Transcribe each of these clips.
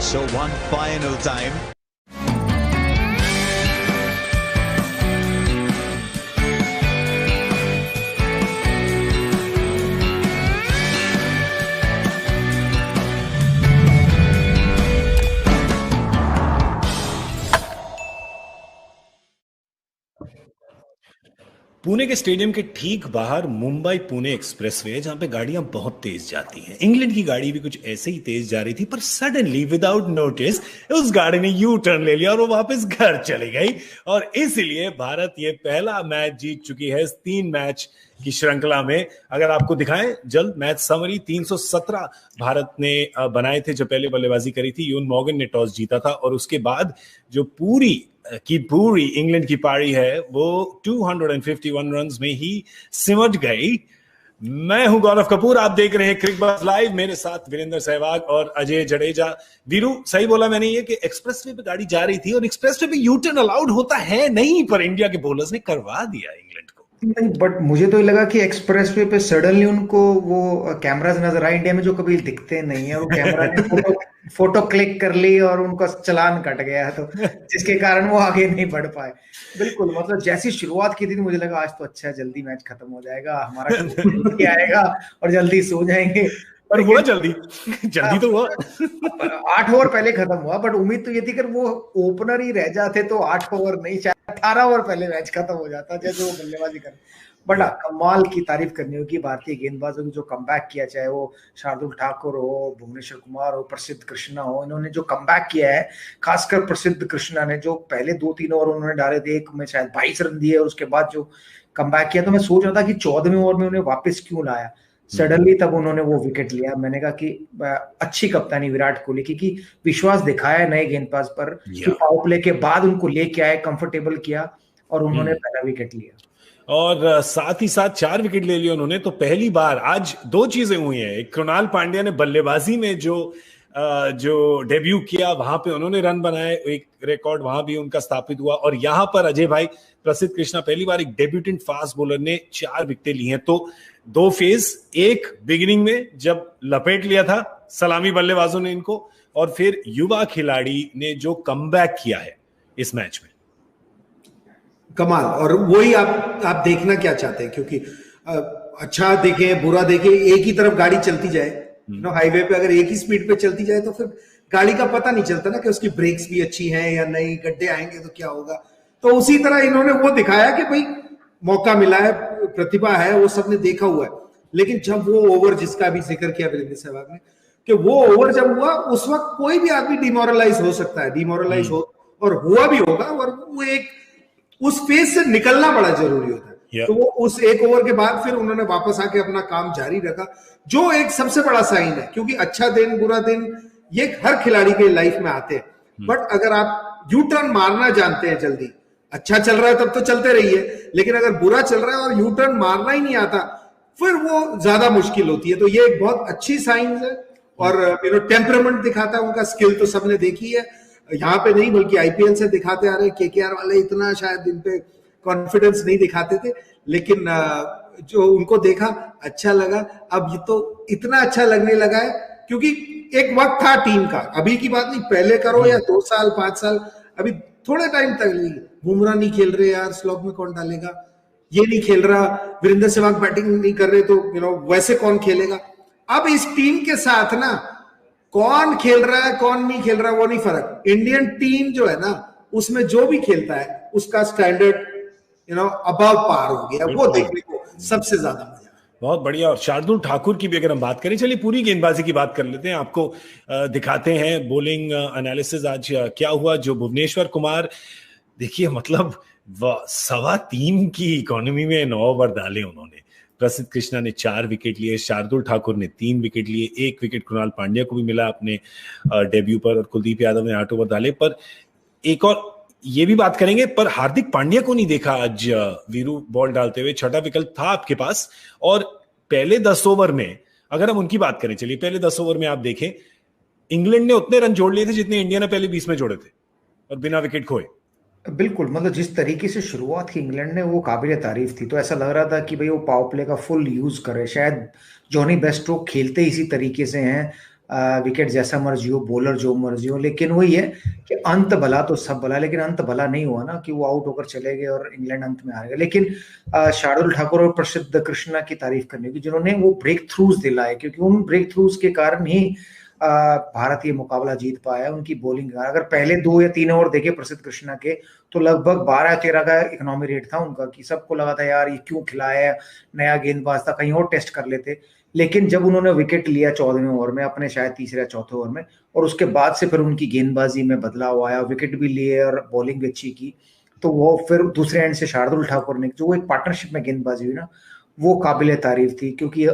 So one final time. Pune के stadium के ठीक बाहर मुंबई पुणे एक्सप्रेसवे है, जहां पे गाड़ियां बहुत तेज जाती हैं। इंग्लैंड की गाड़ी भी कुछ ऐसे ही तेज जा रही थी, पर सडनली विदाउट नोटिस उस गाड़ी ने यू टर्न ले लिया और वो वापस घर चली गई। और इसलिए भारत ये पहला मैच जीत चुकी है इस 3 मैच की श्रृंखला में। अगर आपको दिखाएं जल्द मैच समरी, 317 भारत ने बनाए थे जब पहले बल्लेबाजी करी थी। यून मॉर्गन ने टॉस जीता था और उसके बाद जो पूरी इंग्लैंड की पारी है वो 251 रन्स में ही सिमट गई। मैं हूं गौरव कपूर, आप देख रहे हैं क्रिक बज़ लाइव। मेरे साथ वीरेंद्र सहवाग और अजय जडेजा। वीरू, सही बोला मैंने ये कि एक्सप्रेसवे पे गाड़ी जा रही थी और एक्सप्रेसवे पे यू टर्न अलाउड होता है नहीं, पर इंडिया के बॉलर्स ने करवा दिया इंग्लैंड को। नहीं, बट मुझे तो लगा कि एक्सप्रेसवे पे सडनली उनको वो कैमराज नजर आए इंडिया में जो कभी दिखते नहीं है, वो कैमरा ने फोटो क्लिक कर ली और उनका चालान कट गया, तो जिसके कारण वो आगे नहीं बढ़ पाए। बिल्कुल, मतलब जैसी शुरुआत की थी तो मुझे लगा आज तो अच्छा जल्दी मैच खत्म हो जाएगा, हमारा आएगा और जल्दी सो जाएंगे। पर हुआ जल्दी तो हुआ। 8 ओवर पहले खत्म हुआ, बट उम्मीद तो ये थी कि वो ओपनर ही रह जाते तो 8 ओवर नहीं, शायद 18 ओवर पहले मैच खत्म हो जाता जैसे वो बल्लेबाजी कर। बट कमाल की तारीफ करनी होगी भारतीय गेंदबाजों की जो कमबैक किया, चाहे वो शार्दुल ठाकुर हो, भुवनेश्वर कुमार हो, प्रसिद्ध कृष्णा हो, इन्होंने जो कमबैक किया है, खासकर प्रसिद्ध कृष्णा ने जो पहले 2-3 ओवर उन्होंने डाले थे, एक में शायद 22 रन दिए और उसके बाद जो कमबैक किया, तो मैं सोच रहा था कि 14वें ओवर में उन्हें वापस क्यों लाया। सडनली तब उन्होंने वो विकेट लिया। मैंने कहा कि अच्छी कप्तानी विराट कोहली की, कि विश्वास दिखाया नए गेंदबाज पर कि पावर प्ले के बाद उनको लेके आए, कंफर्टेबल किया और उन्होंने पहला विकेट लिया और साथ ही साथ 4 विकेट ले लिए उन्होंने। तो पहली बार आज 2 चीजें हुई हैं। एक, कृणाल पांड्या ने बल्लेबाजी में जो डेब्यू किया वहां पे उन्होंने रन बनाए, एक रिकॉर्ड वहां भी उनका स्थापित हुआ। और यहां पर अजय भाई, प्रसिद्ध कृष्णा पहली बार एक डेब्यूटेंट फास्ट बॉलर ने 4 विकेटें ली हैं। तो 2 फेज, एक बिगिनिंग में जब लपेट लिया था सलामी बल्लेबाजों ने इनको, और फिर युवा खिलाड़ी ने जो कमबैक किया है इस मैच में, कमाल। और वही आप देखना क्या चाहते हैं, क्योंकि अच्छा देखे बुरा देखे, एक ही तरफ गाड़ी चलती जाए, हाईवे पे अगर एक ही स्पीड पे चलती जाए तो फिर गाड़ी का पता नहीं चलता ना कि उसकी ब्रेक्स भी अच्छी हैं या नहीं, गड्ढे आएंगे तो क्या होगा। तो उसी तरह इन्होंने वो दिखाया कि भाई मौका मिला है, प्रतिभा है, वो सबने देखा हुआ है। लेकिन जब वो ओवर, जिसका भी जिक्र किया वीरेंद्र सहवाग ने, कि वो ओवर जब हुआ उस वक्त कोई भी आदमी डिमोरलाइज हो सकता है, डिमोरलाइज हो और हुआ भी होगा, और वो एक उस फेज से निकलना बड़ा जरूरी होता है। तो वो उस एक ओवर के बाद फिर उन्होंने वापस आके अपना काम जारी रखा, जो एक सबसे बड़ा साइन है। क्योंकि अच्छा दिन बुरा दिन ये हर खिलाड़ी के लाइफ में आते हैं, बट अगर आप यू टर्न मारना जानते हैं जल्दी, अच्छा चल रहा है तब तो चलते रहिए, लेकिन अगर बुरा चल रहा है और यू टर्न मारना ही नहीं आता, फिर वो ज्यादा मुश्किल होती है। तो ये एक बहुत अच्छी साइन है और टेम्परामेंट दिखाता है उनका। स्किल तो सबने देखी है, यहाँ पे नहीं बल्कि आईपीएल से दिखाते आ रहे। केकेआर वाले इतना शायद इन पे कॉन्फिडेंस नहीं दिखाते थे, लेकिन जो उनको देखा अच्छा लगा। अब ये तो इतना अच्छा लगने लगा है, क्योंकि एक वक्त था टीम का, अभी की बात नहीं, पहले करो या 2 साल 5 साल, अभी थोड़े टाइम तक नहीं। बुमराह नहीं खेल रहे यार, स्लॉग में कौन डालेगा, ये नहीं खेल रहा, वीरेंद्र सहवाग बैटिंग नहीं कर रहे, तो वैसे कौन खेलेगा। अब इस टीम के साथ ना कौन खेल रहा है कौन नहीं खेल रहा वो नहीं फर्क, इंडियन टीम जो है ना उसमें जो भी खेलता है उसका स्टैंडर्ड अबव पार हो गया, वो देखने को सबसे ज्यादा मजा। बहुत बढ़िया। और शार्दुल ठाकुर की भी अगर हम बात करें, चलिए पूरी गेंदबाजी की बात कर लेते हैं, आपको दिखाते हैं बॉलिंग एनालिसिस आज क्या हुआ। जो भुवनेश्वर कुमार, देखिए मतलब 3.25 की इकोनॉमी में 9 ओवर डाले उन्होंने। प्रसिद्ध कृष्णा ने 4 विकेट लिए, शार्दुल ठाकुर ने 3 विकेट लिए, 1 विकेट कृणाल पांड्या को भी मिला अपने डेब्यू पर, और कुलदीप यादव ने 8 ओवर डाले। पर एक और ये भी बात करेंगे, पर हार्दिक पांड्या को नहीं देखा आज वीरू बॉल डालते हुए। छठा विकेट था आपके पास, और पहले 10 ओवर में अगर हम उनकी बात करें, चलिए पहले 10 ओवर में आप देखें, इंग्लैंड ने उतने रन जोड़ लिए थे जितने इंडिया ने पहले 20 में जोड़े थे, और बिना विकेट खोए। बिल्कुल, मतलब जिस तरीके से शुरुआत की इंग्लैंड ने वो काबिल तारीफ थी। तो ऐसा लग रहा था कि भाई वो पावर प्ले का फुल यूज करे। शायद जॉनी बेस्टो खेलते इसी तरीके से हैं, विकेट जैसा मर्जी हो, बॉलर जो मर्जी हो, लेकिन वही है कि अंत भला तो सब भला, लेकिन अंत भला नहीं हुआ ना कि वो आउट होकर चले गए और इंग्लैंड अंत में हार गया। लेकिन शार्दुल ठाकुर और प्रसिद्ध कृष्णा की तारीफ करने की, जिन्होंने वो ब्रेक थ्रूज दिलाए, क्योंकि उन ब्रेक थ्रूज के कारण ही भारत ये मुकाबला जीत पाया। उनकी बॉलिंग, अगर पहले 2 या 3 ओवर देखे प्रसिद्ध कृष्णा के, तो लगभग 12-13 का इकोनॉमी रेट था उनका, कि सबको लगा था यार ये क्यों खिलाया, नया गेंदबाज था, कहीं और टेस्ट कर लेते। लेकिन जब उन्होंने विकेट लिया 14वें ओवर में, अपने शायद तीसरे या चौथे ओवर में, और उसके बाद से फिर उनकी गेंदबाजी में बदलाव आया, विकेट भी लिए और बॉलिंग भी अच्छी की, तो वो फिर दूसरे एंड से शार्दुल ठाकुर ने जो एक पार्टनरशिप में गेंदबाजी हुई ना, वो काबिले तारीफ थी। क्योंकि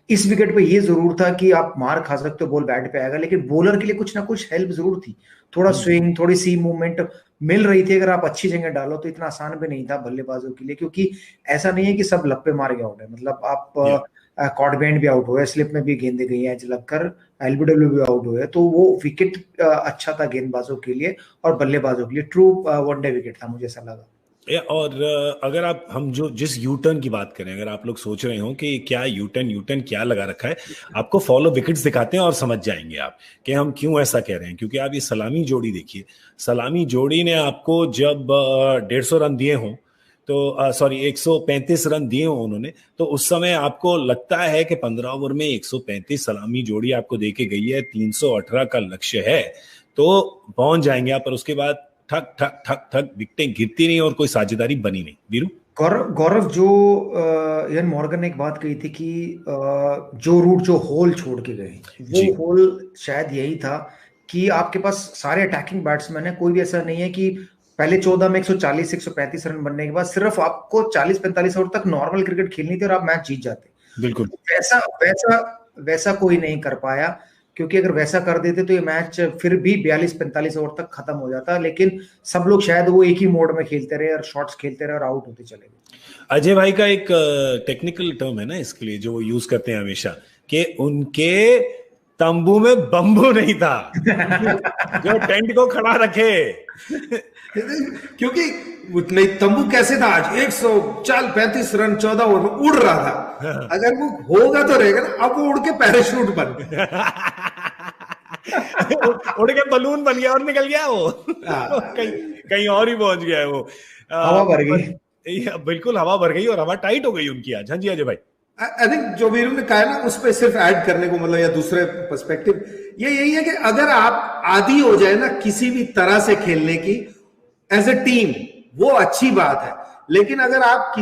इस विकेट पे ये जरूर था कि आप मार खा सकते हो, बॉल बैट पे आएगा, लेकिन बॉलर के लिए कुछ ना कुछ हेल्प जरूर थी, थोड़ा स्विंग, थोड़ी सी मूवमेंट मिल रही थी। अगर आप अच्छी जगह डालो तो इतना आसान भी नहीं था बल्लेबाजों के लिए, क्योंकि ऐसा नहीं है कि सब लप्पे मार के आउट है। मतलब आप कॉडबैंड भी आउट हुए, स्लिप में भी गेंदे गई हैं लगकर, एलबीडब्ल्यू भी आउट हुए, तो वो विकेट अच्छा था गेंदबाजों के लिए और बल्लेबाजों के लिए। ट्रू वनडे विकेट था, मुझे ऐसा लगा। और अगर आप हम जो जिस यू टर्न की बात करें, अगर आप लोग सोच रहे हो कि क्या यू टर्न क्या लगा रखा है, आपको फॉलो विकेट्स दिखाते हैं और समझ जाएंगे आप कि हम क्यों ऐसा कह रहे हैं। क्योंकि आप ये सलामी जोड़ी देखिए, सलामी जोड़ी ने आपको जब 150 रन दिए हों, तो सॉरी 135 रन दिए हों उन्होंने, तो उस समय आपको लगता है कि 15 ओवर में 135 सलामी जोड़ी आपको दे के गई है, 318 का लक्ष्य है, तो पहुंच जाएंगे आप। पर उसके बाद ठक ठक ठक ठक विकेटें गिरती नहीं और कोई साझेदारी बनी नहीं। वीरू, गौरव, जो इयन मॉर्गन ने एक बात कही थी कि जो रूट, जो होल छोड़ के गए, वो होल शायद यही था कि आपके पास सारे अटैकिंग बैट्समैन है, कोई भी ऐसा नहीं है कि पहले 14 में 140-135 रन बनने के बाद सिर्फ आपको 40-45 ओवर तक नॉर्मल क्रिकेट खेलनी थी और आप मैच जीत जाते। बिल्कुल वैसा वैसा वैसा कोई नहीं कर पाया, क्योंकि अगर वैसा कर देते तो ये मैच फिर भी 42-45 ओवर तक खत्म हो जाता। लेकिन सब लोग शायद वो एक ही मोड में खेलते रहे और शॉट्स खेलते रहे और आउट होते चले गए। अजय भाई का एक टेक्निकल टर्म है ना इसके लिए, जो वो यूज करते हैं हमेशा, कि उनके तंबू में बंबू नहीं था जो टेंट को खड़ा रखे। क्योंकि नहीं, तंबू कैसे था आज, 135 रन 14 ओवर में उड़ रहा था। अगर वो होगा तो रहेगा ना, अब वो उड़ के पैराशूट बन उड़ के बलून बन गया और निकल गया वो कहीं और ही पहुंच गया है वो। हवा भर गई, बिल्कुल हवा भर गई और हवा टाइट हो गई उनकी आज। हाँ जी अजय भाई, आई थिंक जो वीरू ने कहा ना, उस पर सिर्फ ऐड करने को मतलब, या दूसरे पर्सपेक्टिव ये यही है कि अगर आप आदी हो जाए ना किसी भी तरह से खेलने की एज ए टीम, वो अच्छी बात है। लेकिन अगर आप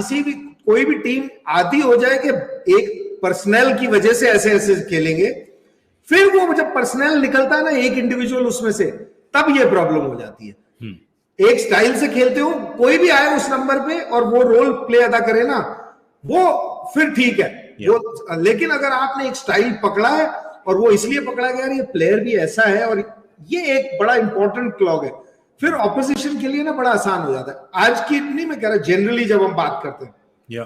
कोई भी टीम आदी हो जाए कि एक पर्सनल की वजह से ऐसे ऐसे खेलेंगे, फिर वो जब पर्सनल निकलता है ना एक इंडिविजुअल उसमें से, तब ये प्रॉब्लम हो जाती है। एक स्टाइल से खेलते हो, कोई भी आए उस नंबर पे और वो रोल प्ले अदा करे ना, वो फिर ठीक है। वो लेकिन अगर आपने एक स्टाइल पकड़ा है और वो इसलिए पकड़ा गया ये प्लेयर भी ऐसा है, और ये एक बड़ा इंपॉर्टेंट क्लॉग है, फिर ऑपोजिशन के लिए ना बड़ा आसान हो जाता है। आज की नहीं मैं कह रहा, जनरली जब हम बात करते हैं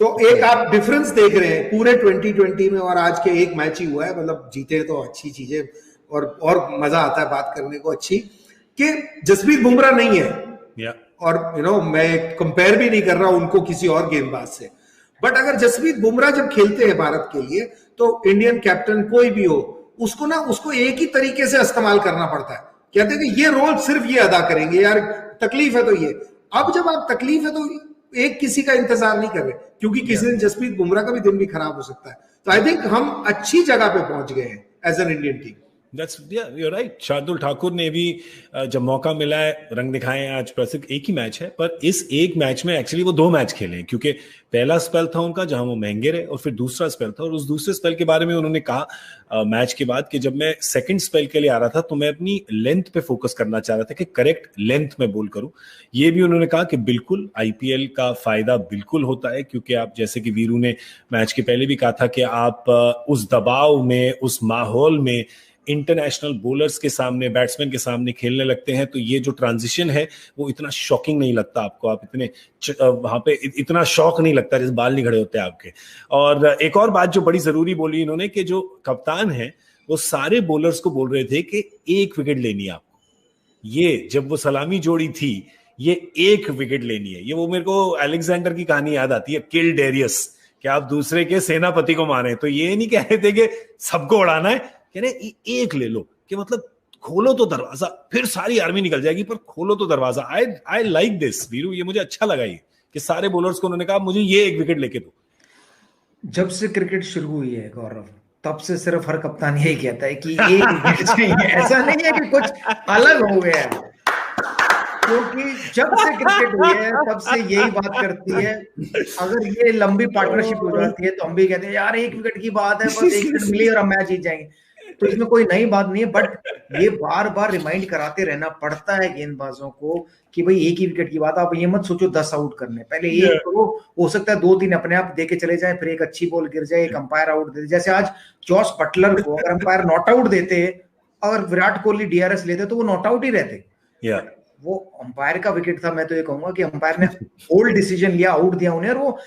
तो एक आप डिफरेंस देख रहे हैं पूरे 2020 में और आज के एक मैच ही हुआ है। मतलब जीते तो अच्छी चीजें और मजा आता है बात करने को अच्छी, कि जसप्रीत बुमराह नहीं है और मैं कंपेयर भी नहीं कर रहा उनको किसी और गेंदबाज से, बट अगर जसप्रीत बुमराह जब खेलते हैं भारत के लिए, तो इंडियन कैप्टन कोई भी हो, उसको एक ही तरीके से इस्तेमाल करना पड़ता है। कहते हैं कि ये रोल सिर्फ ये अदा करेंगे, यार तकलीफ है तो ये। अब जब आप तकलीफ है तो एक किसी का इंतजार नहीं कर रहे, क्योंकि किसी दिन जसप्रीत बुमराह का भी दिन भी खराब हो सकता है। तो आई थिंक हम अच्छी जगह पे पहुंच गए हैं as an Indian team. you're right. Shardul Thakur ने भी जब मौका मिला है रंग दिखाए। आज प्रसिद्ध एक ही मैच है, पर इस एक मैच में एक्चुअली वो 2 मैच खेले हैं, क्योंकि पहला स्पेल था उनका जहां वो महंगे रहे, और फिर दूसरा स्पेल था। और उस दूसरे स्पेल के बारे में उन्होंने कहा मैच के बाद कि जब मैं सेकंड स्पेल के लिए आ रहा था तो मैं अपनी लेंथ पे फोकस करना चाह रहा था कि करेक्ट लेंथ में बोल करूं। ये भी उन्होंने कहा कि बिल्कुल आईपीएल का फायदा बिल्कुल होता है, क्योंकि आप जैसे कि वीरू ने मैच के पहले भी कहा था कि आप उस दबाव में, उस माहौल में इंटरनेशनल बॉलर्स के सामने, बैट्समैन के सामने खेलने लगते हैं, तो ये जो ट्रांजिशन है वो इतना शॉकिंग नहीं लगता आपको। आप इतने वहां पे इतना शॉक नहीं लगता जैसे बाल नहीं खड़े होते आपके। और एक और बात जो बड़ी जरूरी बोली इन्होंने, कि जो कप्तान है वो सारे बॉलर्स को बोल रहे थे कि 1 विकेट लेनी है आपको। ये जब वो सलामी जोड़ी थी, ये 1 विकेट लेनी है। ये वो मेरे को अलेक्जेंडर की कहानी याद आती है, किल डेरियस, कि आप दूसरे के सेनापति को मारे। तो ये नहीं कह रहे थे कि सबको उड़ाना है, कह रहे एक ले लो, कि मतलब खोलो तो दरवाजा, फिर सारी आर्मी निकल जाएगी, पर खोलो तो दरवाजा। आई लाइक दिस वीरू, ये मुझे अच्छा लगा ये कि सारे बॉलर्स को उन्होंने कहा मुझे ये एक विकेट लेके दो। जब से क्रिकेट शुरू हुई है गौरव, तब से सिर्फ हर कप्तान यही कहता है कि एक विकेट चाहिए। ऐसा नहीं है कि कुछ अलग हो गया है, क्योंकि जब से क्रिकेट हुई है तब से यही बात करती है। अगर ये लंबी पार्टनरशिप हो जाती है तो हम भी कहते हैं यार एक विकेट की बात है, बस एक विकेट मिली और हम मैच जीत जाएंगे, तो इसमें कोई नई बात नहीं है। बट ये बार बार रिमाइंड कराते रहना पड़ता है गेंदबाजों को कि भाई एक ही विकेट की बात, आप ये मत सोचो 10 आउट करने, पहले एक करो, हो सकता है 2-3 अपने आप देके चले जाए, फिर एक अच्छी बॉल गिर जाए, एक अंपायर आउट दे। जैसे आज जॉस बटलर को अगर अंपायर नॉट आउट देते, अगर विराट कोहली डीआरएस लेते तो वो नॉट आउट ही रहते। वो अंपायर का विकेट था। मैं तो ये कहूंगा कि अंपायर ने बोल्ड डिसीजन लिया, आउट दिया उन्हें, और वो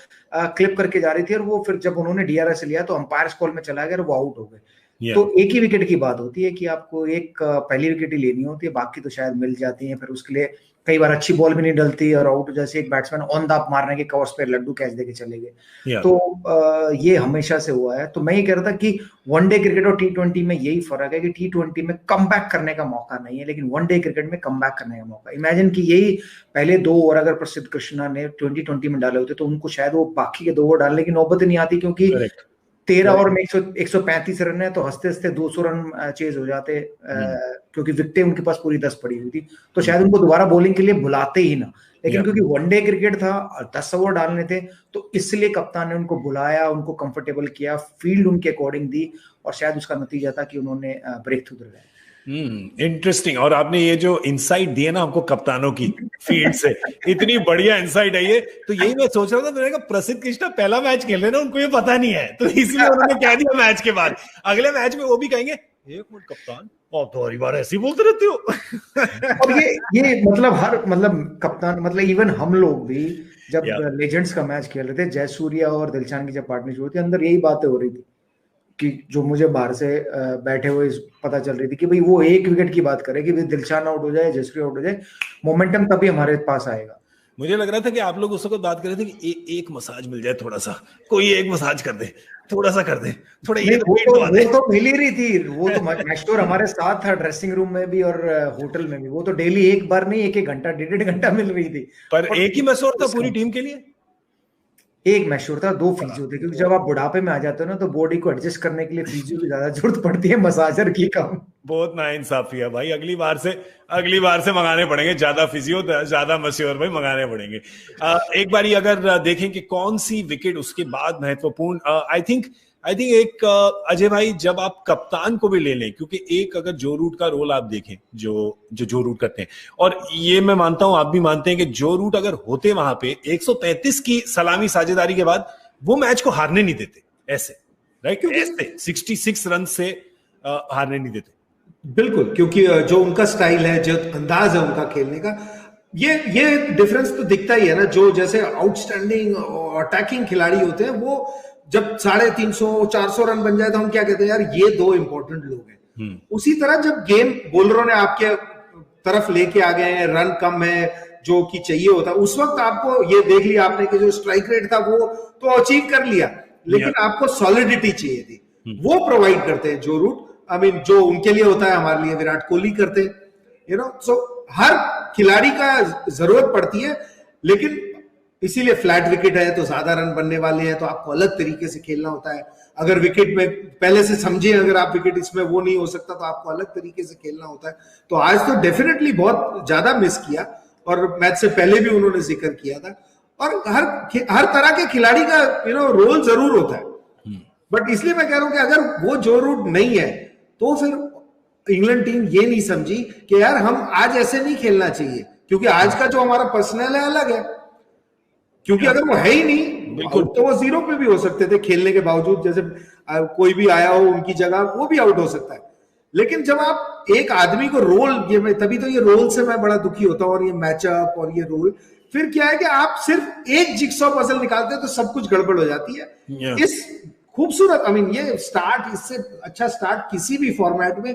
क्लिप करके जा रही थी, और वो फिर जब उन्होंने डीआरएस लिया तो अंपायर कॉल में चला गया और वो आउट हो गए। तो एक ही विकेट की बात होती है कि आपको एक पहली विकेट ही लेनी होती है, बाकी तो शायद मिल जाती है। फिर उसके लिए कई बार अच्छी बॉल भी नहीं डलती और आउट, जैसे एक बैट्समैन ऑन द मारने के कवर्स पे लड्डू कैच देके चले गए। तो ये हमेशा से हुआ है। तो मैं ये कह रहा था कि वनडे क्रिकेट और T20 में यही फर्क है कि T20 में कमबैक करने का मौका नहीं है, लेकिन वनडे क्रिकेट में कमबैक करने का मौका। इमेजिन कि यही पहले 2 ओवर अगर प्रसिद्ध कृष्णा ने 2020 में डाले होते तो उनको शायद वो बाकी के 2 ओवर डालने की नौबत ही नहीं आती, क्योंकि 13 ओवर में 135 रन है, तो हंसते हंसते 200 रन चेज हो जाते, क्योंकि विकेटें उनके पास पूरी 10 पड़ी हुई थी, तो शायद उनको दोबारा बॉलिंग के लिए बुलाते ही ना। लेकिन क्योंकि वनडे क्रिकेट था, 10 ओवर डालने थे, तो इसलिए कप्तान ने उनको बुलाया, उनको कंफर्टेबल किया, फील्ड उनके अकॉर्डिंग दी, और शायद उसका नतीजा था कि उन्होंने ब्रेक थ्रू दिलाया। इंटरेस्टिंग। और आपने ये जो इंसाइट दिए ना हमको कप्तानों की फील्ड से, इतनी बढ़िया इंसाइट है ये। तो यही मैं सोच रहा था, मैंने कहा प्रसिद्ध कृष्णा पहला मैच खेल रहे ना, उनको ये पता नहीं है, तो इसलिए उन्होंने कह दिया मैच के बाद। अगले मैच में वो भी कहेंगे एक मिनट कप्तान, आप तो हर बार ऐसे ही बोलते रहते हो। और ये मतलब कप्तान, मतलब इवन हम लोग भी जब लेजेंड्स का मैच खेल रहे थे, जयसूर्या और दिलशान की जब पार्टनरशिप हुई थी, अंदर यही बातें हो रही थी कि जो मुझे बाहर से बैठे हुए पता चल रही थी कि भाई वो एक विकेट की बात करे कि भाई दिलशान आउट हो जाए, जयसूर्या आउट हो जाए, मोमेंटम तभी हमारे पास आएगा। मुझे लग रहा था कि आप लोग उस वक्त बात कर रहे थे कि एक मसाज मिल जाए, थोड़ा सा कोई एक मसाज कर दे, थोड़ा सा कर दे, थोड़ा ये वो तो मिल ही रही थी। वो तो मैस्टोर हमारे साथ था ड्रेसिंग रूम में भी और होटल में भी। वो तो डेली एक बार नहीं, 1-1 घंटा 1.5 घंटा मिल रही थी। पर एक ही मैस्टोर था पूरी टीम के लिए? एक मैशूर था, 2 फिजियो थे, क्योंकि जब आप बुढ़ापे में आ जाते हो ना तो बॉडी को एडजस्ट करने के लिए फिजियो की ज्यादा जरूरत पड़ती है, मसाजर की कम। बहुत नाइंसाफी है भाई, अगली बार से मंगाने पड़ेंगे ज्यादा फिजियो, ज्यादा मशहूर भाई मंगाने पड़ेंगे। एक बारी अगर देखें कि कौन सी विकेट उसके बाद महत्वपूर्ण, आई थिंक एक अजय भाई, जब आप कप्तान को भी ले लें, क्योंकि एक अगर जो रूट का रोल आप देखें, जो रूट करते हैं, और ये मैं मानता हूं आप भी मानते हैं कि जो रूट अगर होते वहां पे 135 की सलामी साझेदारी के बाद वो मैच को हारने नहीं देते ऐसे, राइट? ऐसे 66 रन से हारने नहीं देते। बिल्कुल, क्योंकि जो उनका स्टाइल है, जो अंदाज है उनका खेलने का, ये डिफरेंस तो दिखता ही है ना। जो जैसे आउटस्टैंडिंग अटैकिंग खिलाड़ी होते हैं, वो जब 350-400 रन बन जाए तो हम क्या कहते हैं, यार ये 2 इंपॉर्टेंट लोग हैं। उसी तरह जब गेम बॉलरों ने आपके तरफ लेके आ गए हैं, रन कम है जो कि चाहिए होता, उस वक्त आपको ये देख लिया आपने कि जो स्ट्राइक रेट था वो तो अचीव कर लिया, लेकिन आपको सॉलिडिटी चाहिए थी, वो प्रोवाइड करते हैं जो रूट, आई मीन जो उनके लिए होता है, हमारे लिए विराट कोहली करते, सो हर खिलाड़ी का जरूरत पड़ती है। लेकिन इसीलिए फ्लैट विकेट है तो ज्यादा रन बनने वाले हैं, तो आपको अलग तरीके से खेलना होता है। अगर विकेट में पहले से समझे, अगर आप विकेट इसमें वो नहीं हो सकता तो आपको अलग तरीके से खेलना होता है। तो आज तो डेफिनेटली बहुत ज्यादा मिस किया, और मैच से पहले भी उन्होंने जिक्र किया था। और हर तरह के खिलाड़ी का रोल जरूर होता है, बट इसलिए मैं कह रहा हूं कि अगर वो जो रूट नहीं है तो फिर इंग्लैंड टीम ये नहीं समझी कि यार हम आज ऐसे नहीं खेलना चाहिए, क्योंकि आज का जो हमारा पर्सनल है अलग है। क्योंकि अगर वो है ही नहीं, बिल्कुल, तो वो 0 पे भी हो सकते थे खेलने के बावजूद, जैसे कोई भी आया हो उनकी जगह, वो भी आउट हो सकता है। लेकिन जब आप एक आदमी को रोल, तभी तो ये रोल से मैं बड़ा दुखी होता हूं, और ये मैचअप और ये रोल, फिर क्या है कि आप सिर्फ एक जिक्सॉ पजल निकालते हैं तो सब कुछ गड़बड़ हो जाती है। इस खूबसूरत, ये स्टार्ट, इससे अच्छा स्टार्ट किसी भी फॉर्मेट में,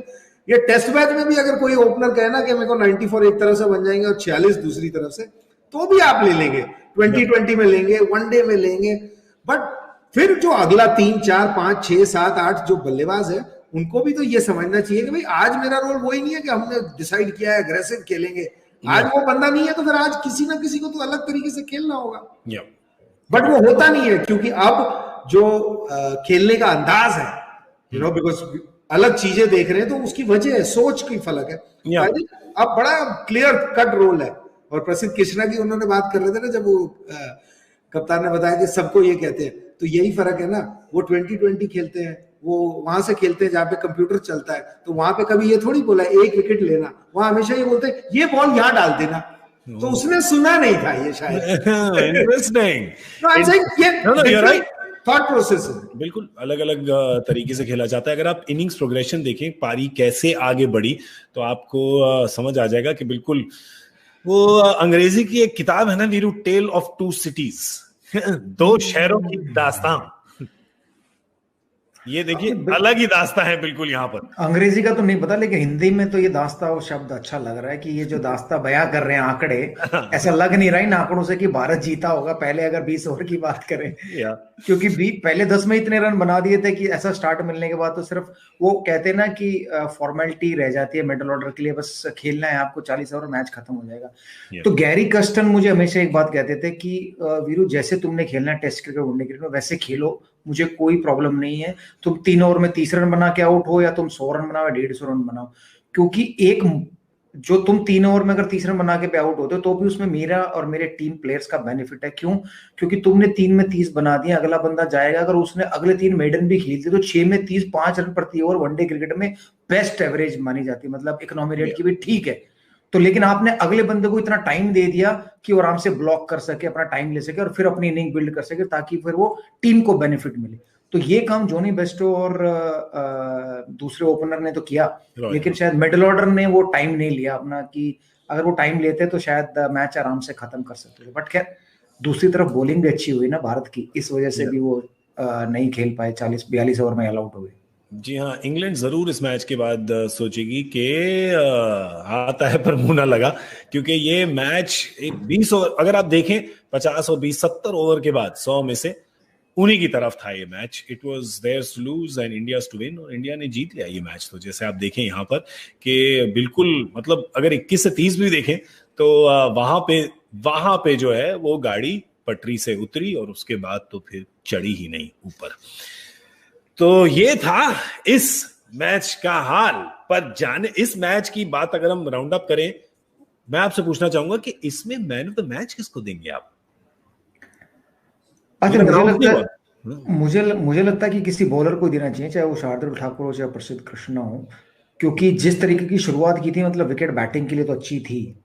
ये टेस्ट मैच में भी अगर कोई ओपनर कहे ना कि मेरे को 94 एक तरफ से बन जाएंगे और 46 दूसरी तरफ से, तो भी आप ले लेंगे, 2020 में लेंगे, वनडे में लेंगे। बट फिर जो अगला 3, 4, 5, 6, 7, 8 जो बल्लेबाज है, उनको भी तो ये समझना चाहिए कि भाई आज मेरा रोल वही नहीं है कि हमने डिसाइड किया है अग्रेसिव खेलेंगे, आज वो बंदा नहीं है तो फिर आज किसी ना किसी को तो अलग तरीके से खेलना होगा। बट वो होता नहीं है, क्योंकि अब जो खेलने का अंदाज है, यू नो, बिकॉज अलग चीजें देख रहे हैं, तो उसकी वजह है, सोच की फर्क है। अब बड़ा क्लियर कट रोल है। और प्रसिद्ध कृष्णा की उन्होंने बात कर रहे थे ना, जब वो कप्तान ने बताया कि सबको ये कहते हैं, तो यही फर्क है ना, वो 2020 खेलते हैं, वो वहां से खेलते हैं जहाँ पे कंप्यूटर चलता है, तो वहां पे कभी ये थोड़ी बोला एक विकेट लेना, वहां हमेशा ये बोलते हैं ये बॉल यहाँ डाल देना, तो उसने सुना नहीं था ये शायद। इंटरेस्टिंग थॉट प्रोसेस है, बिल्कुल अलग अलग तरीके से खेला जाता है। अगर आप इनिंग्स प्रोग्रेशन देखें, पारी कैसे आगे बढ़ी, तो आपको समझ आ जाएगा कि बिल्कुल वो अंग्रेजी की एक किताब है ना Veeru, tale of two cities, दो शहरों की दास्तान। ये देखिए अलग ही दास्ता है बिल्कुल यहाँ पर। अंग्रेजी का तो नहीं पता, लेकिन हिंदी में तो ये दास्ता वो शब्द अच्छा लग रहा है कि ये जो दास्ता बयां कर रहे हैं आंकड़े, ऐसा लग नहीं रहा इन आंकड़ों से कि भारत जीता होगा पहले, अगर 20 ओवर की बात करें, क्योंकि पहले 10 में इतने रन बना दिए थे कि ऐसा स्टार्ट मिलने के बाद तो सिर्फ वो कहते हैं ना कि फॉर्मेलिटी रह जाती है मिडिल ऑर्डर के लिए, बस खेलना है आपको 40 ओवर, मैच खत्म हो जाएगा। तो गैरी कर्स्टन मुझे हमेशा एक बात कहते थे कि वीरू जैसे तुमने खेलना है टेस्ट क्रिकेट, वनडे क्रिकेट में, वैसे खेलो, मुझे कोई प्रॉब्लम नहीं है, तुम 3 ओवर में 30 रन बना के आउट हो, या तुम 100 रन बनाओ या 150 रन बनाओ, क्योंकि एक जो तुम 3 ओवर में अगर 30 रन बना के पे आउट होते हो तो भी उसमें मेरा और मेरे टीम प्लेयर्स का बेनिफिट है। क्यों? क्योंकि तुमने 3 में 30 बना दिया, अगला बंदा जाएगा, अगर उसने अगले 3 मेडन भी खेल दी तो 6 में 30, 5 रन प्रति ओवर वनडे क्रिकेट में बेस्ट एवरेज मानी जाती है, मतलब इकोनॉमी रेट की भी ठीक है। तो लेकिन आपने अगले बंदे को इतना टाइम दे दिया कि वो आराम से ब्लॉक कर सके, अपना टाइम ले सके और फिर अपनी इनिंग बिल्ड कर सके, ताकि फिर वो टीम को बेनिफिट मिले। तो ये काम जॉनी बेस्टो और दूसरे ओपनर ने तो किया, लेकिन शायद मिडिल ऑर्डर ने वो टाइम नहीं लिया अपना, कि अगर वो टाइम लेते तो शायद मैच आराम से खत्म कर सकते थे। बट खैर दूसरी तरफ बॉलिंग भी अच्छी हुई ना भारत की, इस वजह से भी वो नहीं खेल पाए, 40-42 ओवर में ऑल आउट हो गए। जी हाँ, इंग्लैंड जरूर इस मैच के बाद सोचेगी कि आता है पर मुंह ना लगा, क्योंकि ये मैच 20 ओवर, अगर आप देखें 50 और 20, 70 ओवर के बाद 100 में से उन्हीं की तरफ था ये मैच। It was theirs to lose and India's to win, और इंडिया ने जीत लिया ये मैच। तो जैसे आप देखें यहाँ पर कि बिल्कुल, मतलब अगर 21 से 30 भी देखें तो वहां पे जो है वो गाड़ी पटरी से उतरी और उसके बाद तो फिर चढ़ी ही नहीं ऊपर। तो ये था इस मैच का हाल। पर जाने इस मैच की बात अगर हम राउंड अप करें, मैं आपसे पूछना चाहूंगा कि इसमें मैन ऑफ द मैच किसको देंगे आप? मुझे लगता है कि किसी बॉलर को देना चाहिए, चाहे वो शार्दुल ठाकुर हो चाहे प्रसिद्ध कृष्णा हो, क्योंकि जिस तरीके की शुरुआत की थी, मतलब विकेट बैटिंग के लिए तो अच्छी थी,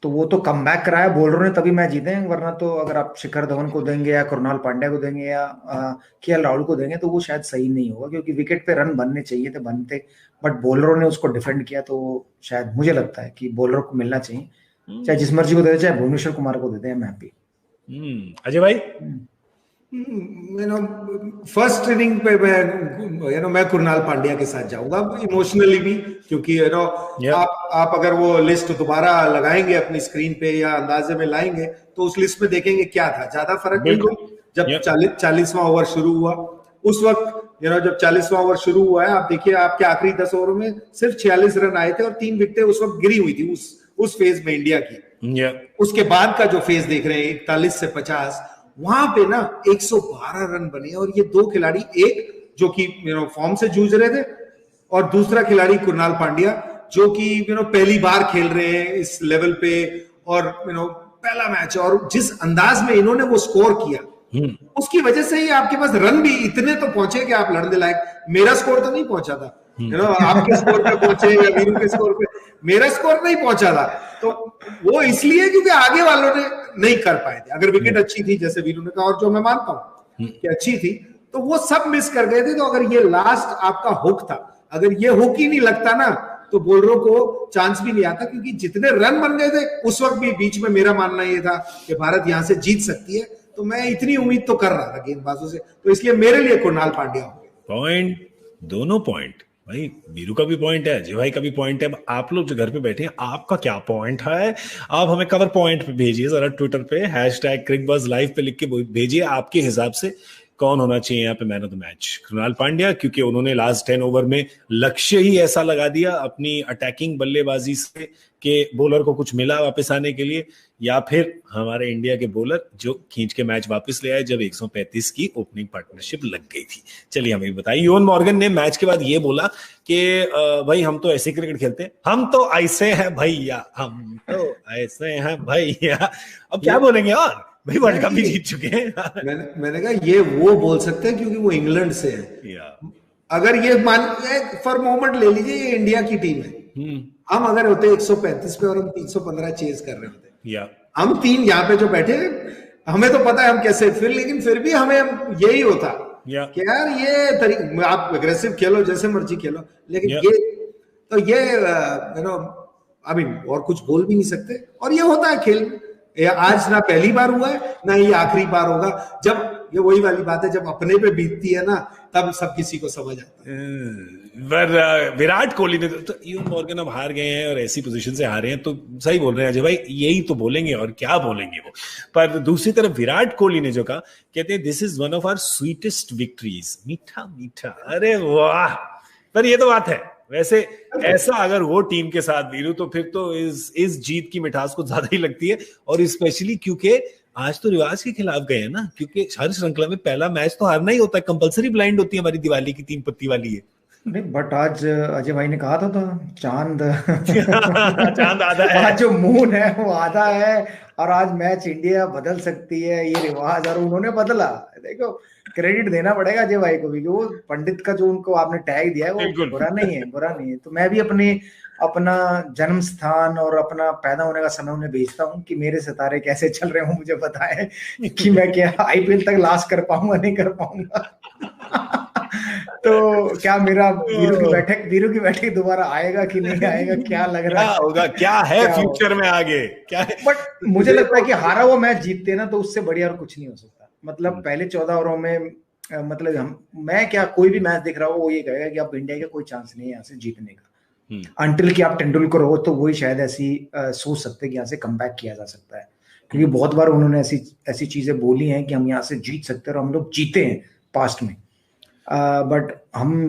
तो वो तो कम बैक कराया बॉलरों ने, तभी मैच जीते हैं। वरना तो अगर आप शिखर धवन को देंगे या कृणाल पांड्या को देंगे या केएल राहुल को देंगे तो वो शायद सही नहीं होगा, क्योंकि विकेट पे रन बनने चाहिए थे, बनते, बट बॉलरों ने उसको डिफेंड किया, तो शायद मुझे लगता है कि बॉलर को मिलना चाहिए, चाहे जिस मर्जी को दे, चाहे भुवनेश्वर कुमार को देते हैं, मैं हैप्पी। अजय भाई, फर्स्ट इनिंग पे मैं कृणाल पांड्या के साथ जाऊंगा, इमोशनली भी, क्योंकि आप अगर वो लिस्ट दोबारा लगाएंगे अपनी स्क्रीन पे या अंदाजे में लाएंगे तो उस लिस्ट में देखेंगे क्या था, ज्यादा फर्क नहीं था। जब 40वां ओवर शुरू हुआ, उस वक्त जब 40वां ओवर शुरू हुआ है, आप देखिए आपके आखिरी 10 ओवर में सिर्फ 46 रन आए थे और 3 विकेटें उस वक्त गिरी हुई थी उस फेज में इंडिया की। उसके बाद का जो फेज देख रहे हैं 41 से 50, वहां पे ना 112 रन बने, और ये 2 खिलाड़ी, एक जो कि फॉर्म से जूझ रहे थे और दूसरा खिलाड़ी कृणाल पांड्या जो कि पहली बार खेल रहे हैं इस लेवल पे, और पहला मैच, और जिस अंदाज में इन्होंने वो स्कोर किया उसकी वजह से ही आपके पास रन भी इतने तो पहुंचे कि आप लड़ने लायक। मेरा स्कोर तो नहीं पहुंचा था, आपके स्कोर पे पहुंचे या वीरू के स्कोर पे, मेरा स्कोर नहीं पहुंचा था, तो वो इसलिए क्योंकि आगे वालों ने नहीं कर पाए थे। अगर विकेट अच्छी थी जैसे वीरू ने कहा, और जो मैं मानता हूं कि अच्छी थी, तो वो सब मिस कर गए थे। तो अगर ये लास्ट आपका हुक था, अगर ये हुक ही नहीं लगता ना, तो बॉलरों को चांस भी नहीं आता, क्योंकि जितने रन बन गए थे उस वक्त भी बीच में मेरा मानना ये था कि भारत यहां से जीत सकती है, तो मैं इतनी उम्मीद तो कर रहा था गेंदबाजों से, तो इसलिए मेरे लिए कृणाल पांड्या होंगे। पॉइंट, दोनों पॉइंट भाई, वीरू का भी पॉइंट है, अजय भाई का भी पॉइंट है। आप लोग जो घर पे बैठे हैं, आपका क्या पॉइंट है? आप हमें कवर पॉइंट पे भेजिए जरा, ट्विटर पे #crickbuzzlive पे लिख के भेजिए आपके हिसाब से कौन होना चाहिए यहाँ पे man of the match? Krunal Pandya, क्योंकि उन्होंने लास्ट 10 ओवर में लक्ष्य ही ऐसा लगा दिया अपनी अटैकिंग बल्लेबाजी से कि बॉलर को कुछ मिला वापस आने के लिए, या फिर हमारे इंडिया के बॉलर जो खींच के मैच वापस ले आए जब 135 की ओपनिंग पार्टनरशिप लग गई थी? चलिए हमें बताइए। यूएन मॉर्गन ने मैच के बाद ये बोला कि भाई हम तो ऐसे क्रिकेट खेलते हैं, हम तो ऐसे हैं भैया, हम तो ऐसे हैं भैया। अब क्या बोलेंगे और भाई, वर्ल्ड कप भी जीत चुके हैं। मैंने कहा ये वो बोल सकते हैं क्योंकि वो इंग्लैंड से है। अगर ये मान फॉर मोमेंट ले लीजिए, ये इंडिया की टीम है, हम अगर होते 135 पे और हम 315 चेज कर रहे होते, हम तीन यहाँ पे जो बैठे, हमें तो पता है हम कैसे लेकिन फिर भी हमें यही होता कि यार ये आप अग्रेसिव खेलो, जैसे मर्जी खेलो, लेकिन ये यू नो आई मीन और कुछ बोल भी नहीं सकते। और ये होता है खेल, आज ना पहली बार हुआ है ना ये आखिरी बार होगा। जब ये वही वाली बात है, जब अपने पे बीतती है ना तब सब किसी को समझ आता है। पर विराट कोहली ने तो यूएन मॉर्गन अब हार गए हैं और ऐसी पोजीशन से हारे हैं, तो सही बोल रहे हैं अजय भाई, यही तो बोलेंगे और क्या बोलेंगे वो। पर दूसरी तरफ विराट कोहली ने जो कहा, कहते हैं this is one of our sweetest victories. मीठा मीठा, अरे वाह। पर ये तो बात है, वैसे ऐसा अगर वो टीम के साथ वीरू तो फिर तो इस जीत की मिठास को ज्यादा ही लगती है। और स्पेशली क्योंकि आज तो रिवाज के खिलाफ गए हैं ना, क्योंकि हर श्रृंखला में पहला मैच तो हारना ही होता है, कंपलसरी ब्लाइंड होती है हमारी दिवाली की 3 पत्ती वाली है। नहीं बट आज अजय भाई ने कहा था चांद चांद आधा है, आज जो मून है वो आधा है, और आज मैच इंडिया बदल सकती है, ये रिवाज, और उन्होंने बदला। देखो क्रेडिट देना पड़ेगा अजय भाई को भी, वो पंडित का जो उनको आपने टैग दिया है वो बुरा नहीं है, बुरा नहीं है। तो मैं भी अपना जन्म स्थान और अपना पैदा होने का समय उन्हें भेजता हूँ कि मेरे सितारे कैसे चल रहे हो, मुझे बताएं कि मैं क्या आईपीएल तक लास्ट कर पाऊंगा नहीं कर पाऊंगा। तो क्या मेरा वीरू की बैठक दोबारा आएगा कि नहीं आएगा, क्या लग रहा है, होगा क्या है फ्यूचर में आगे क्या है? बट मुझे लगता है कि हारा हुआ मैच जीतते ना तो उससे बढ़िया और कुछ नहीं हो सकता। मतलब पहले 14 ओवरों में मतलब मैं क्या कोई भी मैच देख रहा हूँ वो ये कहेगा कि अब इंडिया का कोई चांस नहीं है यहाँ से जीतने का, अंटिल कि आप तेंदुलकर हो तो वही शायद ऐसी सोच सकते हैं कि यहाँ से कमबैक किया जा सकता है। क्योंकि बहुत बार उन्होंने ऐसी चीजें बोली हैं कि हम यहाँ से जीत सकते हैं और हम लोग जीते हैं पास्ट में। बट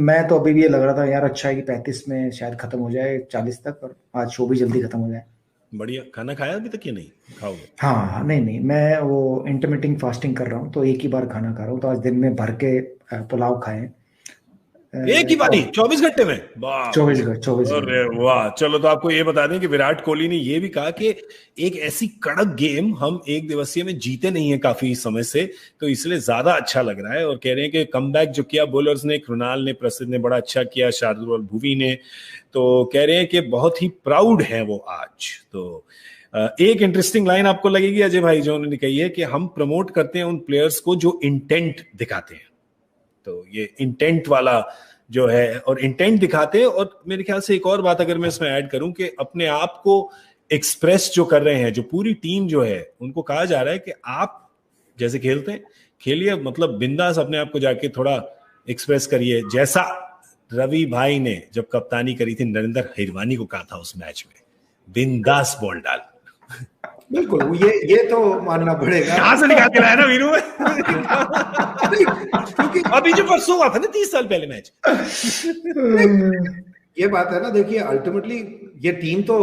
मैं तो अभी भी ये लग रहा था यार अच्छा है कि 35 में शायद खत्म हो जाए 40 तक, और आज शो भी जल्दी खत्म हो जाए। बढ़िया। खाना खाया अभी तक या नहीं खाओगे? हाँ नहीं मैं वो इंटरमिटेंट फास्टिंग कर रहा हूँ, तो एक ही बार खाना खा रहा हूँ। तो आज दिन में भर के पुलाव खाए, एक ही बारी 24 घंटे में? 24 घंटे। अरे वाह। चलो तो आपको ये बता दें कि विराट कोहली ने ये भी कहा कि एक ऐसी कड़क गेम हम एक दिवसीय में जीते नहीं है काफी समय से, तो इसलिए ज्यादा अच्छा लग रहा है। और कह रहे हैं कि कमबैक जो किया बॉलर्स ने, कृणाल ने, प्रसिद्ध ने बड़ा अच्छा किया, शार्दुल और भुवी ने, तो कह रहे हैं कि बहुत ही प्राउड है वो आज। तो एक इंटरेस्टिंग लाइन आपको लगेगी अजय भाई जो उन्होंने कही है कि हम प्रमोट करते हैं उन प्लेयर्स को जो इंटेंट दिखाते हैं। तो ये इंटेंट वाला जो है और इंटेंट दिखाते हैं। और मेरे ख्याल से एक और बात अगर मैं इसमें ऐड करूं कि अपने आप को एक्सप्रेस जो कर रहे हैं, जो पूरी टीम जो है, उनको कहा जा रहा है कि आप जैसे खेलते हैं खेलिए, मतलब बिंदास अपने आप को जाके थोड़ा एक्सप्रेस करिए। जैसा रवि भाई ने जब कप्तानी करी थी नरेंद्र हिरवानी को कहा था उस मैच में, बिंदास बॉल डाल। बिल्कुल, ये तो मानना पड़ेगा। कहां से निकाल के लाया ना वीरू क्योंकि अभी जो परसों हुआ था ना 30 साल पहले मैच। ये बात है ना, देखिए अल्टीमेटली ये टीम तो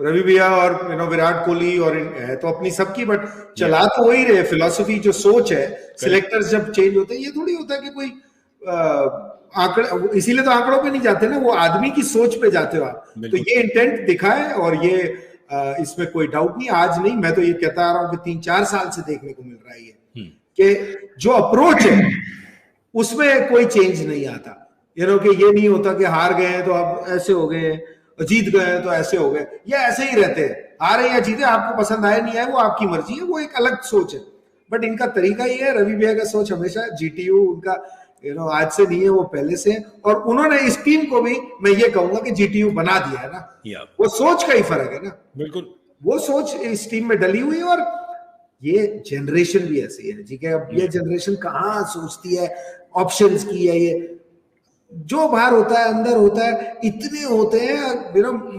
रवि भैया और विराट कोहली और है तो अपनी सबकी, बट चला तो वही रहे। फिलॉसफी जो सोच है, सिलेक्टर्स जब चेंज होते हैं, ये थोड़ी होता है कि कोई आंकड़े, इसीलिए तो आंकड़ों पे नहीं जाते ना, वो आदमी की सोच पे जाते हो आप। तो ये इंटेंट दिखा है और ये इसमें कोई डाउट नहीं। आज नहीं, मैं तो ये कहता आ रहा हूं कि 3-4 साल से देखने को मिल रहा है ये कि जो अप्रोच है उसमें कोई चेंज नहीं आता। कि ये नहीं होता कि हार गए हैं तो अब ऐसे हो गए, जीत गए हैं तो ऐसे हो गए, ये ऐसे ही रहते हैं। हारे या जीते, आपको पसंद आए नहीं आए वो आपकी मर्जी है, वो एक अलग सोच है। बट इनका तरीका ये है, रवि भैया का सोच हमेशा जीटीयू उनका आज से नहीं है, वो पहले से है। और उन्होंने इस टीम को भी मैं ये कहूंगा कि जीटीयू बना दिया है ना, वो सोच का ही फर्क है ना। बिल्कुल, वो सोच इस टीम में डली हुई है। और ये जनरेशन भी ऐसी है, ठीक है। अब ये जनरेशन कहाँ सोचती है ऑप्शंस की है, ये जो बाहर होता है अंदर होता है, इतने होते हैं,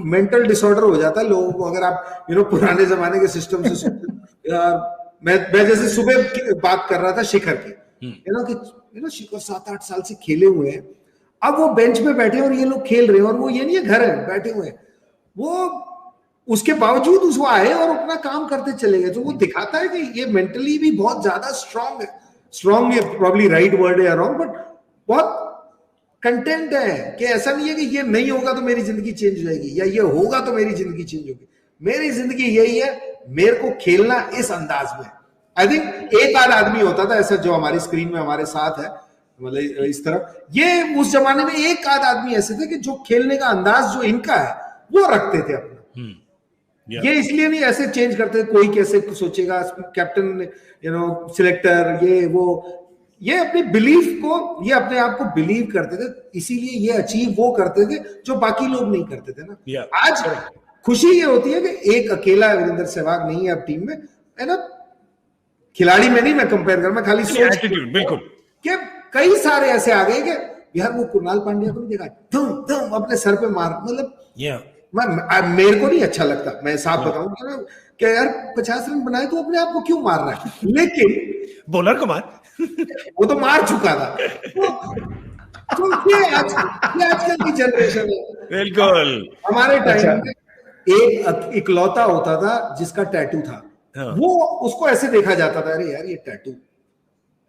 मेंटल डिसऑर्डर हो जाता है लोगों को। अगर आप पुराने जमाने के सिस्टम से यार मैं जैसे सुबह बात कर रहा था शिखर की, कि शिखर 7-8 साल से खेले हुए हैं, अब वो बेंच पे बैठे हैं और ये लोग खेल रहे हैं, और वो ये नहीं है घर है बैठे हुए हैं, वो उसके बावजूद उसको आए और अपना काम करते चले गए। तो वो दिखाता है कि ये मेंटली भी बहुत ज्यादा स्ट्रांग है। स्ट्रांग ये प्रॉब्ली राइट वर्ड है या रॉन्ग, बट बहुत कंटेंट है कि ऐसा नहीं है कि ये नहीं होगा तो मेरी जिंदगी चेंज हो जाएगी, या ये होगा तो मेरी जिंदगी चेंज होगी। मेरी जिंदगी यही है, मेरे को खेलना इस अंदाज में। आई थिंक एक आध आदमी होता था ऐसा जो हमारी स्क्रीन में हमारे साथ है, मतलब इस तरह, ये उस जमाने में एक आध आदमी ऐसे थे कि जो खेलने का अंदाज जो इनका है वो रखते थे अपना। ये इसलिए नहीं ऐसे चेंज करते, कोई कैसे सोचेगा, कैप्टन सिलेक्टर, ये वो, ये अपने बिलीफ को, ये अपने आप को बिलीव करते थे, इसीलिए ये अचीव वो करते थे जो बाकी लोग नहीं करते थे ना। आज खुशी ये होती है कि एक अकेला वीरेंद्र सहवाग नहीं है अब टीम में, है ना। खिलाड़ी में नहीं मैं कंपेयर कर, मैं खाली सोच, बिल्कुल, कि कई सारे ऐसे आ गए कि यार वो कुणाल पांड्या को नहीं देखा, धम अपने सर पे मार, मतलब मेरे को नहीं अच्छा लगता, मैं साफ बताऊं कि यार 50 रन बनाए तो अपने आप को क्यों मार रहा है, लेकिन बॉलर को मार, वो तो मार चुका था। तो ये आजकल की जनरेशन है। बिल्कुल, हमारे टाइम में एक इकलौता होता था जिसका टैटू था, वो उसको ऐसे देखा जाता था, अरे यार ये टैटू।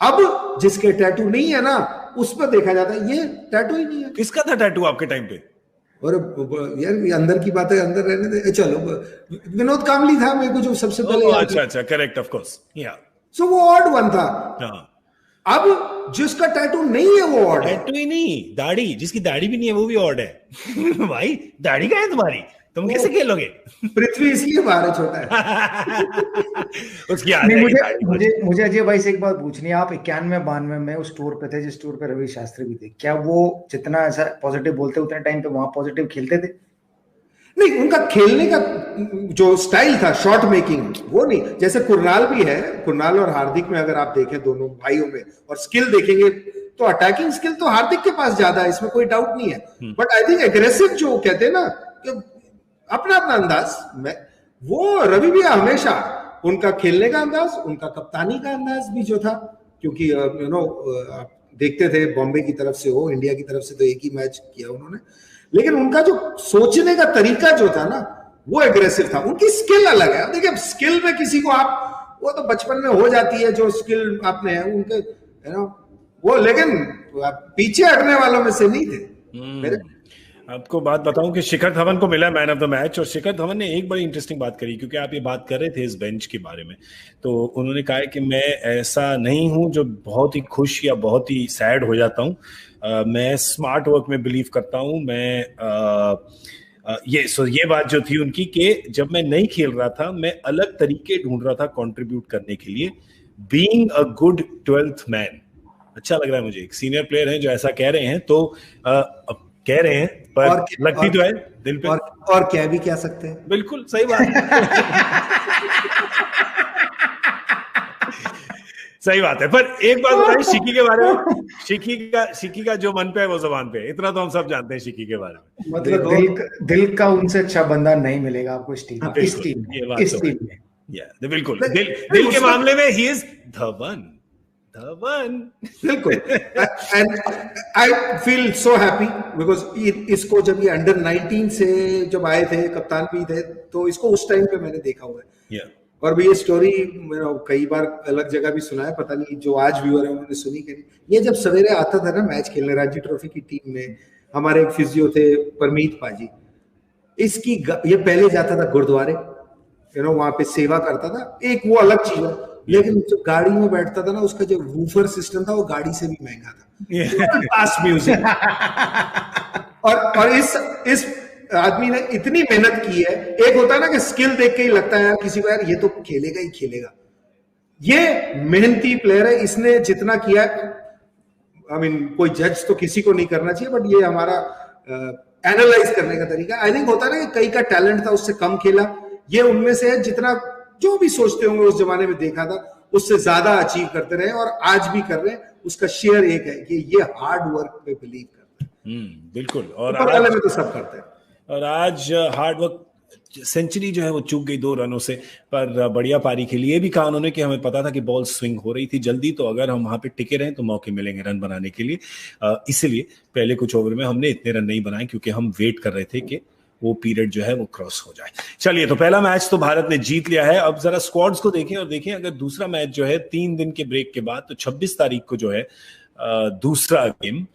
अब जिसके टैटू नहीं है ना, उस पर देखा जाता है ये टैटू ही नहीं है। किसका था टैटू आपके टाइम पे? और यार ये अंदर की बात है, अंदर रहने दे। चलो, विनोद कामली था मेरे को जो सबसे पहले। अच्छा, करेक्ट, ऑफ कोर्स, या सो वो ऑड वन था। अब जिसका टैटू नहीं है वो ऑड है। टैटू ही नहीं, दाढ़ी, जिसकी दाढ़ी भी नहीं है वो भी ऑड है। भाई दाढ़ी क्या है तुम्हारी, तुम कैसे खेलोगे? पृथ्वी इसलिए बाहर है, छोटा है। उसकी मुझे अजय भाई से एक बात पूछनी है। आप 91-92 में उस टूर पे थे जिस टूर पे रवि शास्त्री भी थे, क्या वो जितना ऐसा पॉजिटिव बोलते उतने टाइम पे वहां पॉजिटिव खेलते थे? नहीं, उनका खेलने का जो स्टाइल था, शॉट मेकिंग, वो नहीं। जैसे कुरनाल भी है, कुरनाल और हार्दिक में अगर आप देखें दोनों भाइयों में, और स्किल देखेंगे तो अटैकिंग स्किल तो हार्दिक के पास ज्यादा है, इसमें कोई डाउट नहीं है। बट आई थिंक एग्रेसिव जो कहते हैं ना, अपना अपना अंदाज में, वो रवि भी हमेशा उनका खेलने का अंदाज, उनका कप्तानी का अंदाज भी जो था, क्योंकि आप देखते थे बॉम्बे की तरफ से हो, इंडिया की तरफ से तो एक ही मैच किया उन्होंने, लेकिन उनका जो सोचने का तरीका जो था ना, वो एग्रेसिव था। उनकी स्किल अलग है। देखिए, स्किल में किसी को आप, वो तो बचपन में हो जाती है जो स्किल आपने है उनके, है ना वो, लेकिन पीछे हटने वालों में से नहीं थे। आपको बात बताऊं कि शिखर धवन को मिला मैन ऑफ द मैच, और शिखर धवन ने एक बड़ी इंटरेस्टिंग बात करी, क्योंकि आप ये बात कर रहे थे इस बेंच के बारे में, तो उन्होंने कहा है कि मैं ऐसा नहीं हूं जो बहुत ही खुश या बहुत ही सैड हो जाता हूं, मैं स्मार्ट वर्क में बिलीव करता हूं। मैं ये बात जो थी उनकी कि जब मैं नहीं खेल रहा था, मैं अलग तरीके ढूंढ रहा था कंट्रीब्यूट करने के लिए, being a good 12th man. अच्छा लग रहा है मुझे, एक सीनियर प्लेयर हैं जो ऐसा कह रहे हैं, तो कह रहे हैं, पर लगती तो है दिल पे। और क्या भी कह सकते हैं। बिल्कुल सही बात। सही बात है। पर एक बात बताइए शिकी के बारे में, शिकी का जो मन पे है वो जबान पे है, इतना तो हम सब जानते हैं शिकी के बारे में। मतलब दिल का उनसे अच्छा बंदा नहीं मिलेगा आपको इस टीम में। बिल्कुल, दिल के मामले में ही इज धवन। बिल्कुल। And I feel so happy because इसको जब ये अंडर 19 से जब आए थे, कप्तान भी थे, तो इसको उस टाइम पे मैंने देखा हुआ है। और भी ये स्टोरी कई बार अलग जगह भी सुना है, पता नहीं जो आज व्यूअर है उन्होंने सुनी कि नहीं। ये जब सवेरे आता था ना मैच खेलने रणजी ट्रॉफी की टीम में, हमारे एक फिजियो थे परमीत पाजी, इसकी ये पहले जाता था गुरुद्वारे, वहां पे सेवा करता था, एक वो अलग चीज है, लेकिन जो गाड़ी में बैठता था ना, उसका जो वूफर सिस्टम था वो गाड़ी से भी महंगा था। पास म्यूजिक। और इस आदमी ने इतनी मेहनत की है। एक होता है ना कि स्किल देख के ही लगता है यार किसी को, यार ये तो खेलेगा ही खेलेगा। ये मेहनती प्लेयर है, इसने जितना किया, आई मीन कोई जज तो किसी को नहीं करना चाहिए, बट ये हमारा एनालाइज करने का तरीका। आई थिंक होता है ना कि कई का टैलेंट था, उससे कम खेला, ये उनमें से है जितना जो भी सोचते होंगे उस जमाने में देखा था, उससे ज्यादा अचीव करते रहे और आज भी कर रहे हैं। उसका शेयर एक है कि ये हार्ड वर्क पे बिलीव करते हैं। बिल्कुल। और आज में तो सब करते हैं। और आज हार्ड वर्क सेंचुरी जो है वो चूक गई 2 रनों से, पर बढ़िया पारी खेली। ये भी कहा उन्होंने कि हमें पता था कि बॉल स्विंग हो रही थी जल्दी, तो अगर हम वहां पे टिके रहें तो मौके मिलेंगे रन बनाने के लिए। इसलिए पहले कुछ ओवर में हमने इतने रन नहीं बनाए, क्योंकि हम वेट कर रहे थे कि वो पीरियड जो है वो क्रॉस हो जाए। चलिए, तो पहला मैच तो भारत ने जीत लिया है। अब जरा स्क्वाड्स को देखें, और देखें अगर दूसरा मैच जो है 3 दिन के ब्रेक के बाद, तो 26 तारीख को जो है दूसरा गेम